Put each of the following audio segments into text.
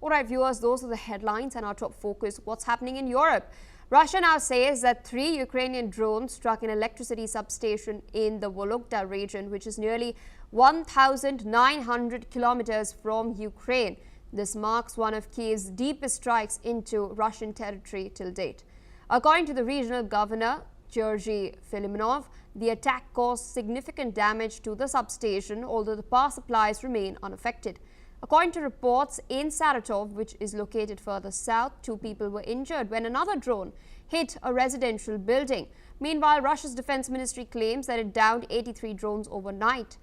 All right, viewers, those are the headlines and our top focus. What's happening in Europe? Russia now says that 3 Ukrainian drones struck an electricity substation in the Vologda region, which is nearly 1,900 kilometers from Ukraine. This marks one of Kiev's deepest strikes into Russian territory till date. According to the regional governor, Georgy Filimonov, the attack caused significant damage to the substation, although the power supplies remain unaffected. According to reports, in Saratov, which is located further south, 2 people were injured when another drone hit a residential building. Meanwhile, Russia's defense ministry claims that it downed 83 drones overnight,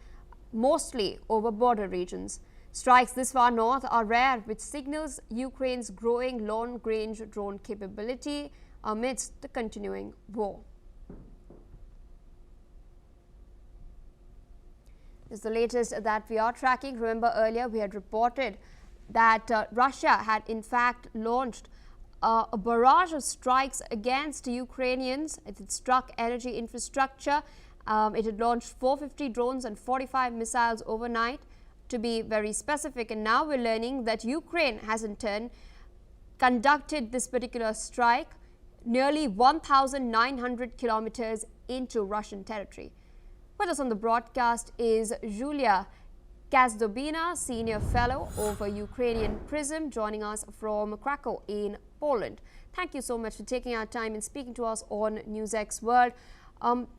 mostly over border regions. Strikes this far north are rare, which signals Ukraine's growing long-range drone capability amidst the continuing war. This is the latest that we are tracking. Remember, earlier we had reported that Russia had in fact launched a barrage of strikes against Ukrainians. It had struck energy infrastructure. It had launched 450 drones and 45 missiles overnight, to be very specific. And now we're learning that Ukraine has in turn conducted this particular strike nearly 1,900 kilometers into Russian territory. With us on the broadcast is Julia Kazdobina, Senior Fellow of Ukrainian Prism, joining us from Krakow in Poland. Thank you so much for taking our time and speaking to us on NewsX World.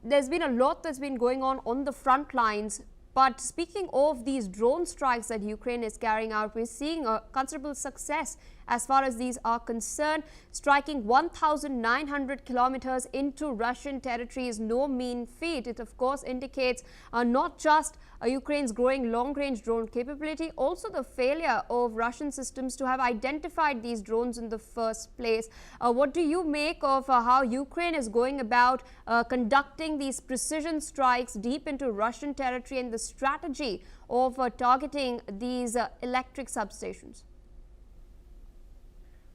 There's been a lot that's been going on the front lines. But speaking of these drone strikes that Ukraine is carrying out, we're seeing a considerable success as far as these are concerned. Striking 1,900 kilometers into Russian territory is no mean feat. It, of course, indicates not just Ukraine's growing long-range drone capability, also the failure of Russian systems to have identified these drones in the first place. What do you make of how Ukraine is going about conducting these precision strikes deep into Russian territory and the strategy of targeting these electric substations?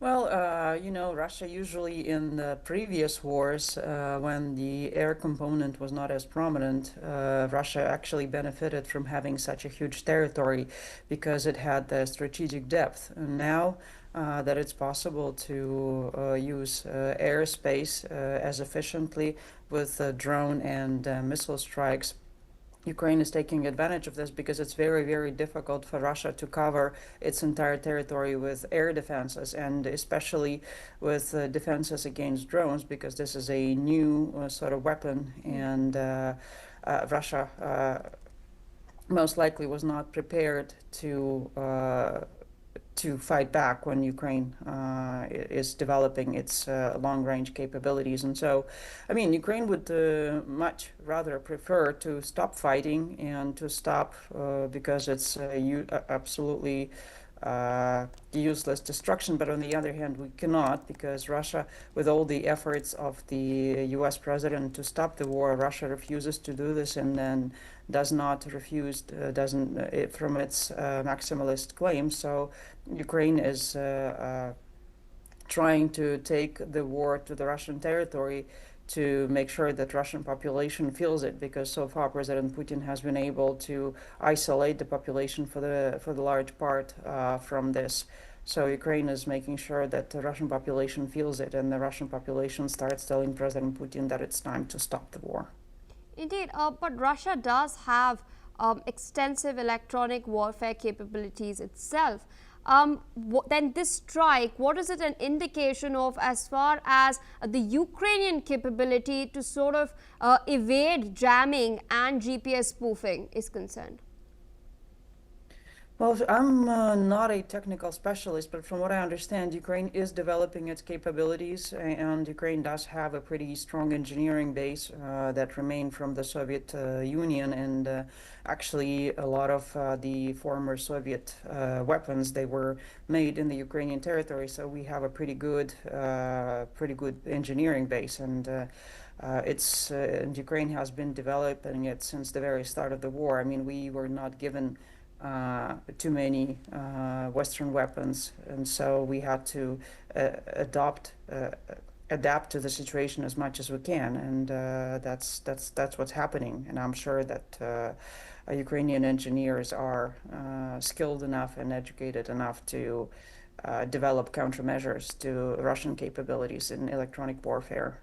Well, you know, Russia usually in the previous wars, when the air component was not as prominent, Russia actually benefited from having such a huge territory because it had the strategic depth. And now that it's possible to use airspace as efficiently with drone and missile strikes, Ukraine is taking advantage of this because it's very, very difficult for Russia to cover its entire territory with air defenses, and especially with defenses against drones, because this is a new sort of weapon, and Russia most likely was not prepared to fight back when Ukraine is developing its long-range capabilities. And so, I mean, Ukraine would much rather prefer to stop fighting and to stop because it's absolutely useless destruction. But on the other hand, we cannot, because Russia, with all the efforts of the US president to stop the war, Russia refuses to do this, and then does not refuse, doesn't from its maximalist claims. So Ukraine is trying to take the war to the Russian territory to make sure that Russian population feels it, because so far President Putin has been able to isolate the population for the large part from this. So Ukraine is making sure that the Russian population feels it, and the Russian population starts telling President Putin that it's time to stop the war. Indeed, but Russia does have extensive electronic warfare capabilities itself. Then this strike, what is it an indication of as far as the Ukrainian capability to sort of evade jamming and GPS spoofing is concerned? Well, I'm not a technical specialist, but from what I understand, Ukraine is developing its capabilities, and Ukraine does have a pretty strong engineering base that remained from the Soviet Union, and actually a lot of the former Soviet weapons, they were made in the Ukrainian territory, so we have a pretty good engineering base, and Ukraine has been developing it since the very start of the war. I mean, we were not given too many Western weapons, and so we had to adapt to the situation as much as we can, and that's what's happening. And I'm sure that Ukrainian engineers are skilled enough and educated enough to develop countermeasures to Russian capabilities in electronic warfare.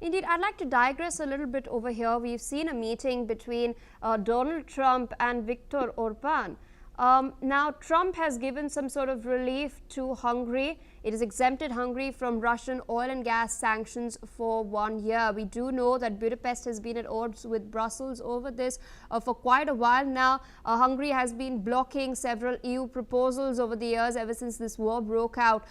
Indeed, I'd like to digress a little bit over here. We've seen a meeting between Donald Trump and Viktor Orban. Now, Trump has given some sort of relief to Hungary. It has exempted Hungary from Russian oil and gas sanctions for 1 year. We do know that Budapest has been at odds with Brussels over this for quite a while now. Hungary has been blocking several EU proposals over the years ever since this war broke out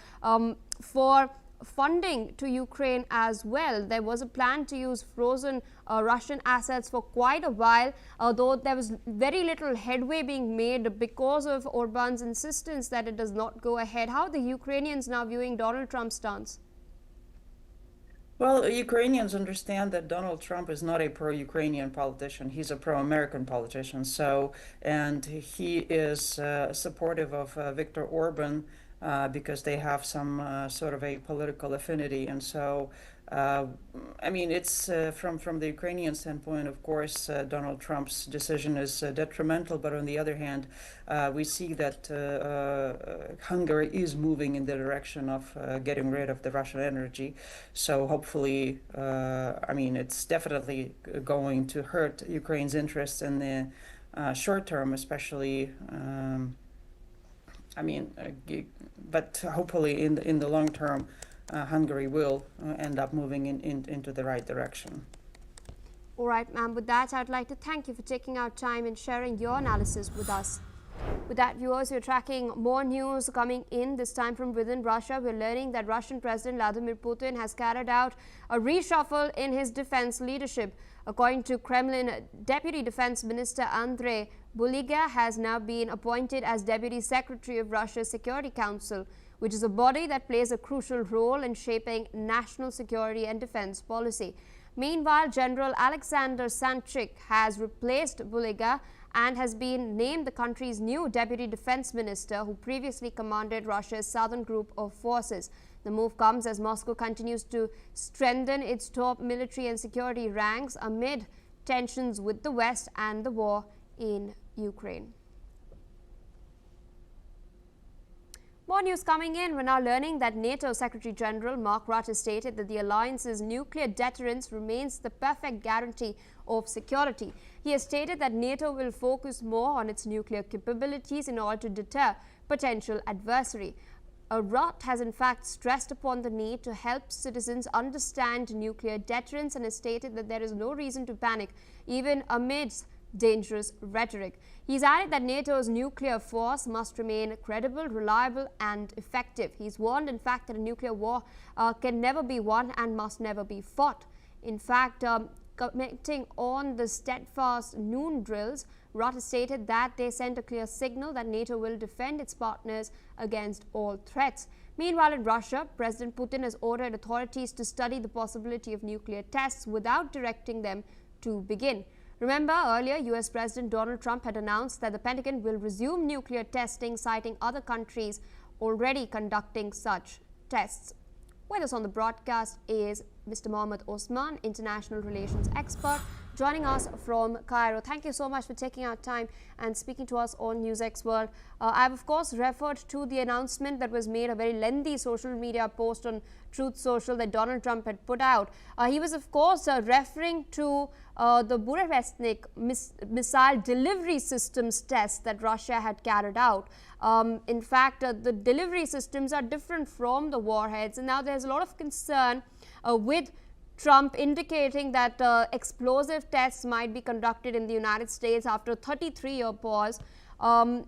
for funding to Ukraine as well. There was a plan to use frozen Russian assets for quite a while, though there was very little headway being made because of Orban's insistence that it does not go ahead. How are the Ukrainians now viewing Donald Trump's stance? Well, Ukrainians understand that Donald Trump is not a pro-Ukrainian politician. He's a pro-American politician. And he is supportive of Viktor Orban because they have some sort of a political affinity. And so, I mean, it's from the Ukrainian standpoint, of course, Donald Trump's decision is detrimental. But on the other hand, we see that Hungary is moving in the direction of getting rid of the Russian energy. So hopefully, I mean, it's definitely going to hurt Ukraine's interests in the short term, especially. I mean, but hopefully in the long term, Hungary will end up moving into the right direction. All right, ma'am. With that, I'd like to thank you for taking out time and sharing your analysis with us. With that, viewers, we're tracking more news coming in, this time from within Russia. We're learning that Russian President Vladimir Putin has carried out a reshuffle in his defense leadership. According to Kremlin, Deputy Defense Minister Andrei Bulyga has now been appointed as Deputy Secretary of Russia's Security Council, which is a body that plays a crucial role in shaping national security and defense policy. Meanwhile, General Alexander Sanchik has replaced Bulyga and has been named the country's new Deputy Defense Minister, who previously commanded Russia's southern group of forces. The move comes as Moscow continues to strengthen its top military and security ranks amid tensions with the West and the war in Ukraine. More news coming in. We're now learning that NATO Secretary General Mark Rutte has stated that the alliance's nuclear deterrence remains the perfect guarantee of security. He has stated that NATO will focus more on its nuclear capabilities in order to deter potential adversary. Rutte has in fact stressed upon the need to help citizens understand nuclear deterrence and has stated that there is no reason to panic even amidst dangerous rhetoric. He's added that NATO's nuclear force must remain credible, reliable and effective. He's warned in fact that a nuclear war can never be won and must never be fought. In fact, commenting on the steadfast noon drills, Rutte stated that they sent a clear signal that NATO will defend its partners against all threats. Meanwhile, in Russia, President Putin has ordered authorities to study the possibility of nuclear tests without directing them to begin. Remember, earlier, US President Donald Trump had announced that the Pentagon will resume nuclear testing, citing other countries already conducting such tests. With us on the broadcast is Mr. Mohammed Osman, international relations expert, joining us from Cairo. Thank you so much for taking our time and speaking to us on NewsX World. I've of course referred to the announcement that was made, a very lengthy social media post on Truth Social that Donald Trump had put out. He was of course referring to the Burevestnik missile delivery systems test that Russia had carried out. In fact, the delivery systems are different from the warheads, and now there's a lot of concern with Trump indicating that explosive tests might be conducted in the United States after a 33-year pause. And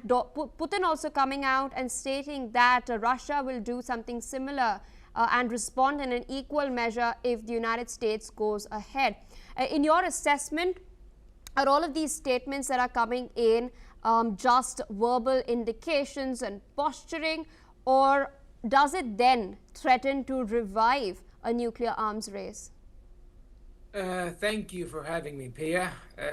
Putin also coming out and stating that Russia will do something similar and respond in an equal measure if the United States goes ahead. In your assessment, are all of these statements that are coming in just verbal indications and posturing, or does it then threaten to revive a nuclear arms race? Thank you for having me, Pia.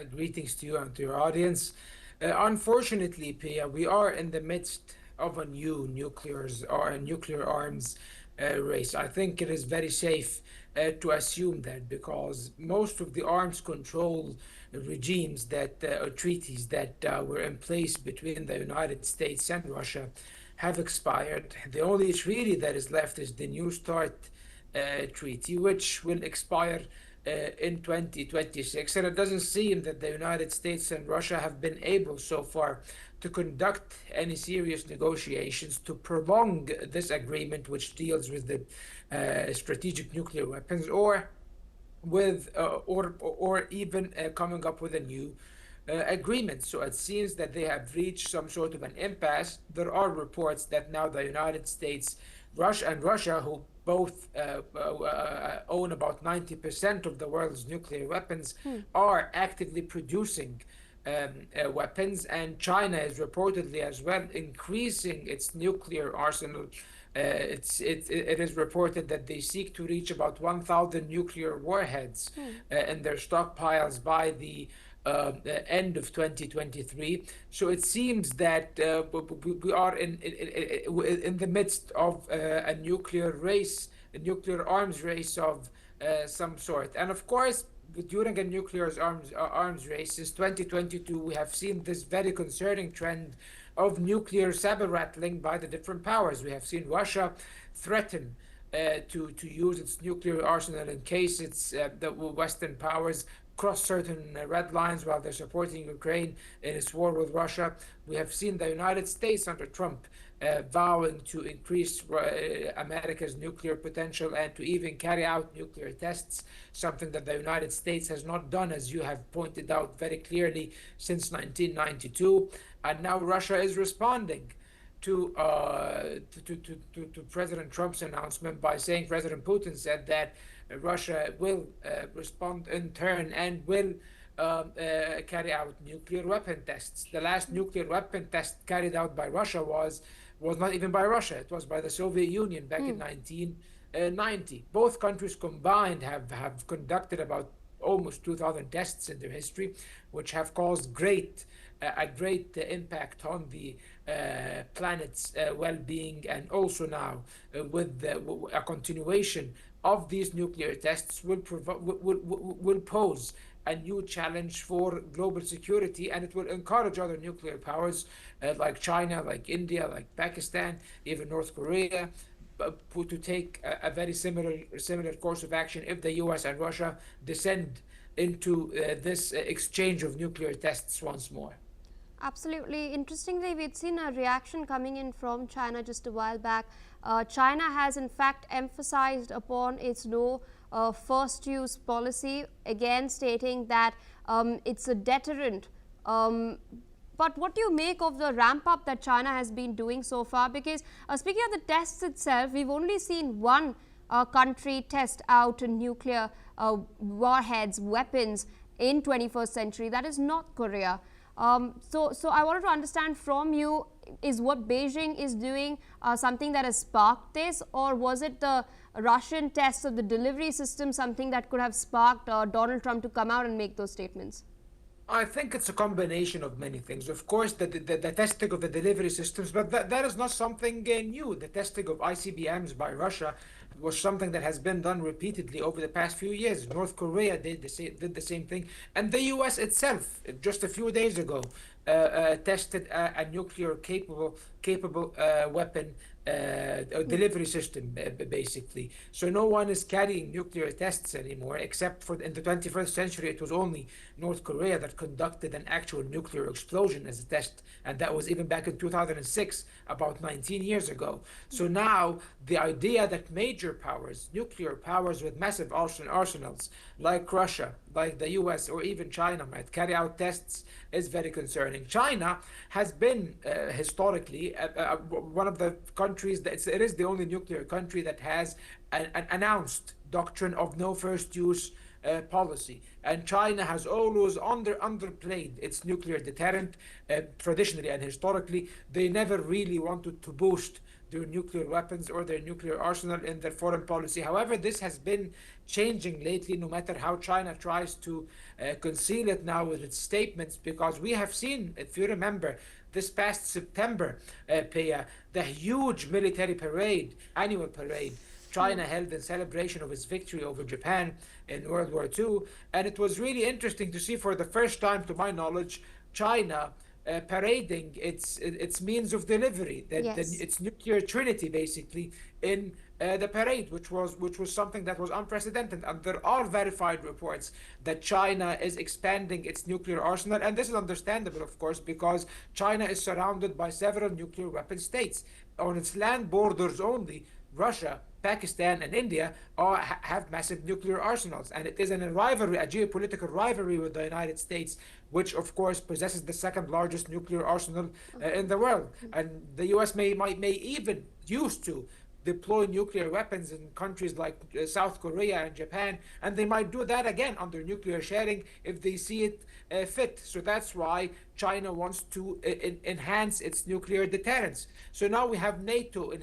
Greetings to you and to your audience. Unfortunately, Pia, we are in the midst of a new nuclear arms race. I think it is very safe to assume that, because most of the arms control regimes that or treaties that were in place between the United States and Russia have expired. The only treaty that is left is the New Start treaty, which will expire in 2026. And it doesn't seem that the United States and Russia have been able so far to conduct any serious negotiations to prolong this agreement, which deals with the strategic nuclear weapons, or even coming up with a new agreement. So it seems that they have reached some sort of an impasse. There are reports that now the United States, Russia, who both own about 90% of the world's nuclear weapons, are actively producing weapons, and China is reportedly as well increasing its nuclear arsenal. It is reported that they seek to reach about 1,000 nuclear warheads in their stockpiles by the end of 2023. So it seems that we are in the midst of a nuclear race, a nuclear arms race of some sort. And of course, during a nuclear arms race since 2022, we have seen this very concerning trend of nuclear saber rattling by the different powers. We have seen Russia threaten to use its nuclear arsenal in case the Western powers cross certain red lines while they're supporting Ukraine in its war with Russia. We have seen the United States under Trump vowing to increase America's nuclear potential and to even carry out nuclear tests, something that the United States has not done, as you have pointed out very clearly, since 1992. And now Russia is responding to President Trump's announcement by saying President Putin said that Russia will respond in turn and will carry out nuclear weapon tests. The last nuclear weapon test carried out by Russia was not even by Russia. It was by the Soviet Union back in 1990. Both countries combined have conducted about almost 2,000 tests in their history, which have caused a great impact on the planet's well-being. And also now, with a continuation of these nuclear tests, will pose a new challenge for global security, and it will encourage other nuclear powers like China, like India, like Pakistan, even North Korea, to take a very similar course of action if the US and Russia descend into this exchange of nuclear tests once more. Absolutely. Interestingly, we'd seen a reaction coming in from China just a while back. China has in fact emphasized upon its no first use policy, again stating that it's a deterrent. But what do you make of the ramp up that China has been doing so far? Because speaking of the tests itself, we've only seen one country test out nuclear warheads, weapons in 21st century, that is North Korea. So I wanted to understand from you, is what Beijing is doing something that has sparked this, or was it the Russian tests of the delivery system something that could have sparked Donald Trump to come out and make those statements? I think it's a combination of many things. Of course, the testing of the delivery systems, but that is not something new. The testing of ICBMs by Russia was something that has been done repeatedly over the past few years. North Korea did the same thing, and the U.S. itself, just a few days ago, tested a nuclear capable weapon delivery system, basically. So no one is carrying nuclear tests anymore, except for in the 21st century, it was only North Korea that conducted an actual nuclear explosion as a test, and that was even back in 2006, about 19 years ago. So now the idea that major powers, nuclear powers with massive arsenals, like Russia, like the US, or even China, might carry out tests is very concerning. China has been historically one of the countries that it is the only nuclear country that has an announced doctrine of no first use policy, and China has always underplayed its nuclear deterrent. Traditionally and historically, they never really wanted to boost their nuclear weapons or their nuclear arsenal in their foreign policy. However, this has been changing lately, no matter how China tries to conceal it now with its statements, because we have seen, if you remember, this past September, Pia, the huge military parade, annual parade, China held in celebration of its victory over Japan in World War II. And it was really interesting to see, for the first time, to my knowledge, China parading its means of delivery, Yes. its nuclear trinity, basically, in the parade, which was something that was unprecedented. And there are verified reports that China is expanding its nuclear arsenal, and this is understandable, of course, because China is surrounded by several nuclear weapon states. On its land borders only, Russia, Pakistan, and India have massive nuclear arsenals, and it is in a rivalry, a geopolitical rivalry with the United States, which of course possesses the second largest nuclear arsenal in the world. And the U.S. may even used to deploy nuclear weapons in countries like South Korea and Japan, and they might do that again under nuclear sharing if they see it fit. So that's why China wants to enhance its nuclear deterrence. So now we have NATO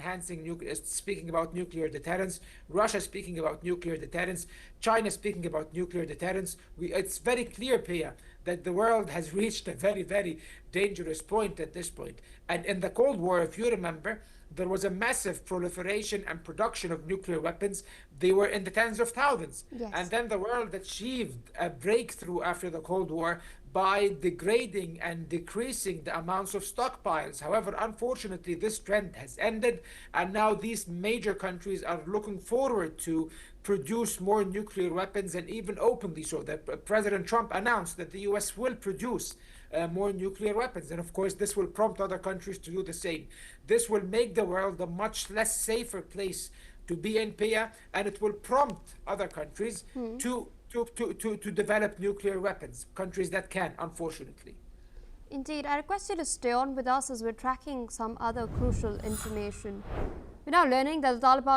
speaking about nuclear deterrence, Russia speaking about nuclear deterrence, China speaking about nuclear deterrence. It's very clear, Pia, that the world has reached a very, very dangerous point at this point. And in the Cold War, if you remember, there was a massive proliferation and production of nuclear weapons. They were in the tens of thousands. Yes. And then the world achieved a breakthrough after the Cold War by degrading and decreasing the amounts of stockpiles. However, unfortunately, this trend has ended, and now these major countries are looking forward to produce more nuclear weapons, and even openly so. That President Trump announced that the US will produce more nuclear weapons. And of course, this will prompt other countries to do the same. This will make the world a much less safer place to be in, Pia, and it will prompt other countries to develop nuclear weapons, countries that can, unfortunately. Indeed, I request you to stay on with us as we're tracking some other crucial information. We're now learning that the Taliban